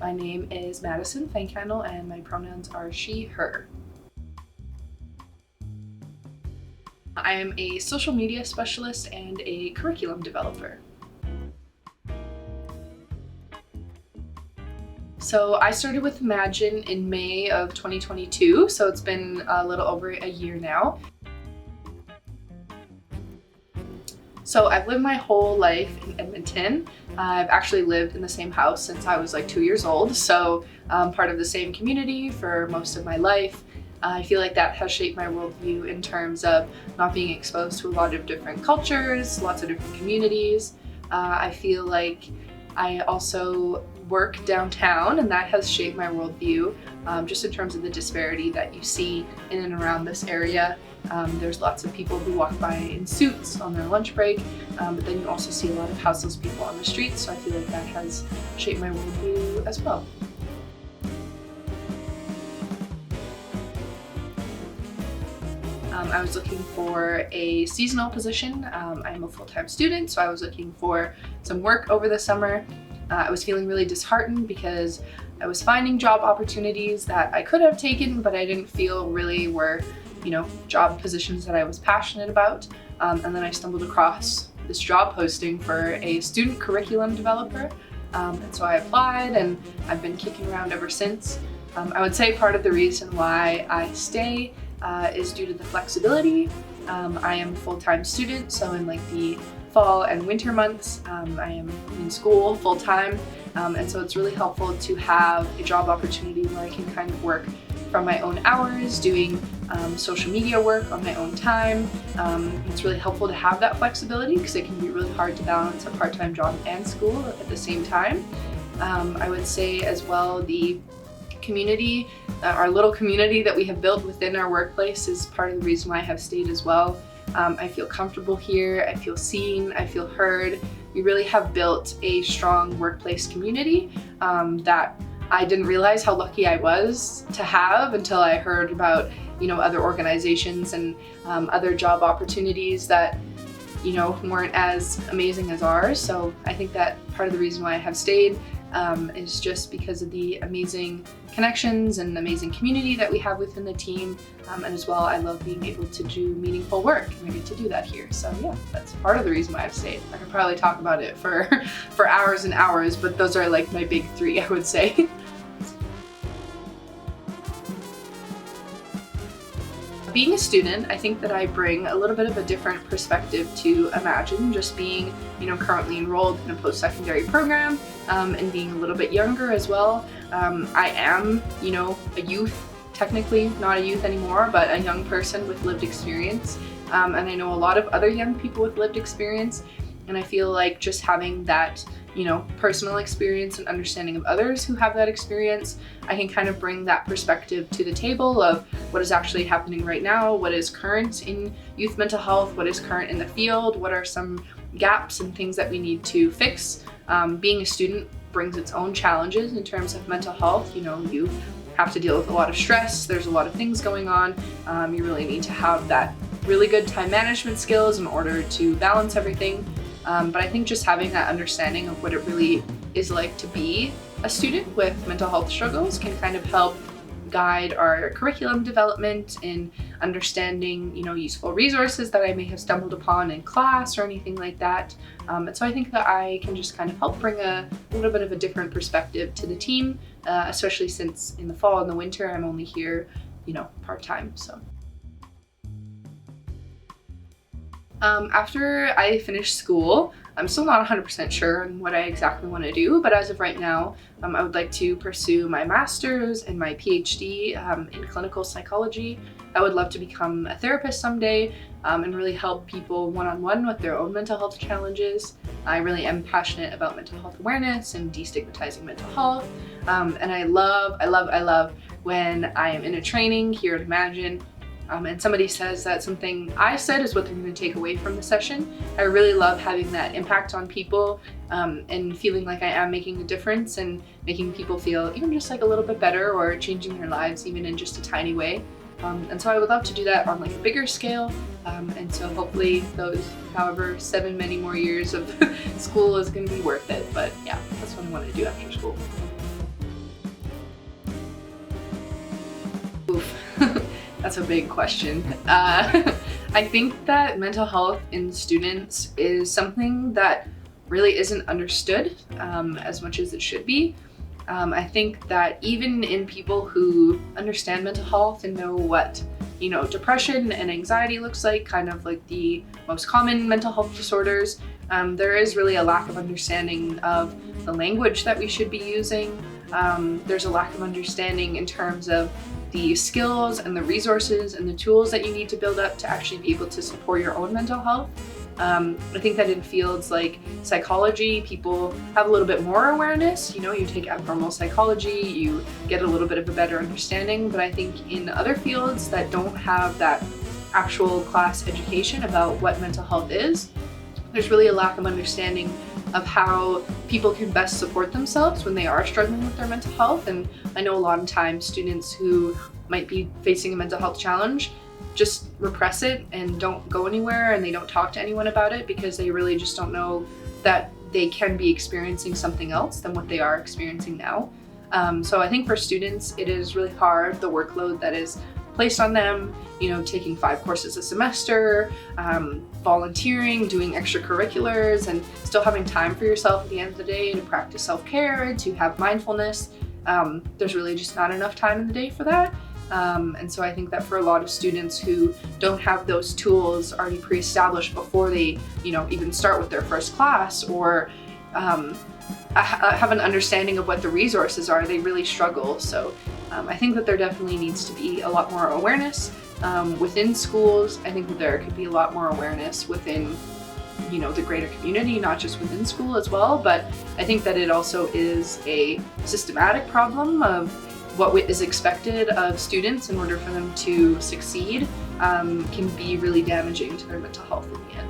My name is Madison Fankhanel and my pronouns are she, her. I am a social media specialist and a curriculum developer. So I started with Imagine in May of 2022, so it's been a little over a year now. So I've lived my whole life in Edmonton. I've actually lived in the same house since I was like 2 years old, so part of the same community for most of my life. I feel like that has shaped my worldview in terms of not being exposed to a lot of different cultures, lots of different communities. I feel like I also work downtown, and that has shaped my worldview just in terms of the disparity that you see in and around this area. There's lots of people who walk by in suits on their lunch break, but then you also see a lot of houseless people on the streets, so I feel like that has shaped my worldview as well. I was looking for a seasonal position. I'm a full-time student, so I was looking for some work over the summer. I was feeling really disheartened because I was finding job opportunities that I could have taken, but I didn't feel really were, job positions that I was passionate about. And then I stumbled across this job posting for a student curriculum developer. And so I applied, and I've been kicking around ever since. I would say part of the reason why I stay is due to the flexibility. I am a full-time student, so in like the fall and winter months, I am in school full-time, and so it's really helpful to have a job opportunity where I can kind of work from my own hours, doing social media work on my own time. It's really helpful to have that flexibility because it can be really hard to balance a part-time job and school at the same time. I would say as well, the community, our little community that we have built within our workplace is part of the reason why I have stayed as well. I feel comfortable here, I feel seen, I feel heard. We really have built a strong workplace community that I didn't realize how lucky I was to have until I heard about, other organizations and other job opportunities that, weren't as amazing as ours. So I think that part of the reason why I have stayed is just because of the amazing connections and amazing community that we have within the team. And as well, I love being able to do meaningful work, and I get to do that here. So yeah, that's part of the reason why I've stayed. I could probably talk about it for hours and hours, but those are like my big three, I would say. Being a student, I think that I bring a little bit of a different perspective to Imagine, just being, currently enrolled in a post-secondary program and being a little bit younger as well. I am, a youth, technically not a youth anymore, but a young person with lived experience. And I know a lot of other young people with lived experience, and I feel like just having that personal experience and understanding of others who have that experience, I can kind of bring that perspective to the table of what is actually happening right now, what is current in youth mental health, what is current in the field, what are some gaps and things that we need to fix. Being a student brings its own challenges in terms of mental health. You have to deal with a lot of stress, there's a lot of things going on. You really need to have that really good time management skills in order to balance everything. But I think just having that understanding of what it really is like to be a student with mental health struggles can kind of help guide our curriculum development in understanding, useful resources that I may have stumbled upon in class or anything like that. And so I think that I can just kind of help bring a little bit of a different perspective to the team, especially since in the fall and the winter I'm only here, part-time. So. After I finish school, I'm still not 100% sure on what I exactly want to do, but as of right now, I would like to pursue my master's and my PhD in clinical psychology. I would love to become a therapist someday and really help people one-on-one with their own mental health challenges. I really am passionate about mental health awareness and destigmatizing mental health. And I love when I am in a training here at Imagine and somebody says that something I said is what they're going to take away from the session. I really love having that impact on people and feeling like I am making a difference and making people feel even just like a little bit better or changing their lives even in just a tiny way. And so I would love to do that on like a bigger scale. And so hopefully those however many more years of school is going to be worth it. But yeah, that's what I want to do after school. Oof, that's a big question. I think that mental health in students is something that really isn't understood as much as it should be. I think that even in people who understand mental health and know what, depression and anxiety looks like, kind of like the most common mental health disorders, there is really a lack of understanding of the language that we should be using. There's a lack of understanding in terms of the skills and the resources and the tools that you need to build up to actually be able to support your own mental health. I think that in fields like psychology, people have a little bit more awareness. You take abnormal psychology, you get a little bit of a better understanding, but I think in other fields that don't have that actual class education about what mental health is, there's really a lack of understanding of how people can best support themselves when they are struggling with their mental health. And I know a lot of times students who might be facing a mental health challenge just repress it and don't go anywhere, and they don't talk to anyone about it because they really just don't know that they can be experiencing something else than what they are experiencing now. So I think for students, it is really hard, the workload that is placed on them, taking 5 courses a semester, volunteering, doing extracurriculars, and still having time for yourself at the end of the day to practice self-care, to have mindfulness. There's really just not enough time in the day for that. And so I think that for a lot of students who don't have those tools already pre-established before they, even start with their first class, or have an understanding of what the resources are, they really struggle. So I think that there definitely needs to be a lot more awareness within schools. I think that there could be a lot more awareness within, the greater community, not just within school as well. But I think that it also is a systematic problem of what is expected of students in order for them to succeed, can be really damaging to their mental health in the end.